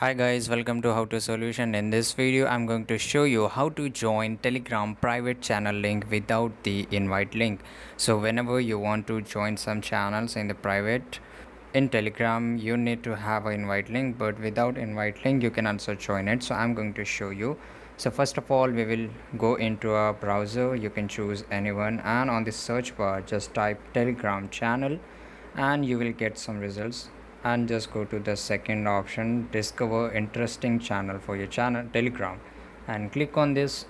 Hi guys, welcome to How to Solution. In this video, I'm going to show you how to join Telegram private channel link without the invite link. So whenever you want to join some channels in the private in Telegram, you need to have an invite link, but without invite link, you can also join it. So I'm going to show you. So first of all, we will go into a browser. You can choose anyone, and on the search bar, just type Telegram channel, and you will get some results. And just go to the second option, discover interesting channel for your channel Telegram, and click on this,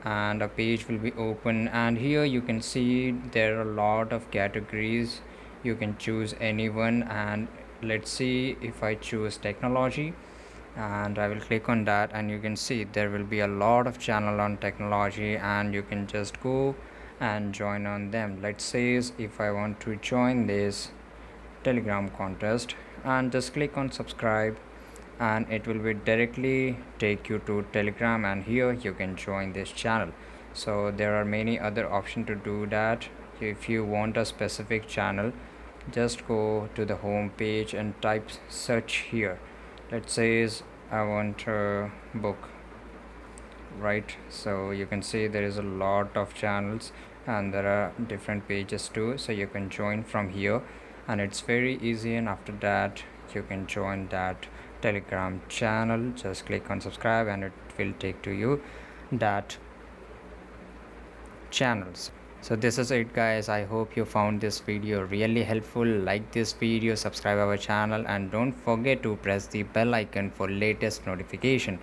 and a page will be open. And here you can see there are a lot of categories. You can choose anyone, and let's see if I choose technology, and I will click on that, and you can see there will be a lot of channel on technology, and you can just go and join on them. Let's say if I want to join this Telegram contest, and just click on subscribe, and it will be directly take you to Telegram, and here you can join this channel. So there are many other options to do that. If you want a specific channel, just go to the home page and type search here. Let's say I want a book, right? So you can see there is a lot of channels, and there are different pages too, so you can join from here, and it's very easy. And after that, you can join that Telegram channel. Just click on subscribe, and it will take to you that channels. So this is it guys, I hope you found this video really helpful. Like this video, subscribe our channel, and don't forget to press the bell icon for latest notification.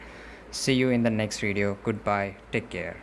See you in the next video. Goodbye, take care.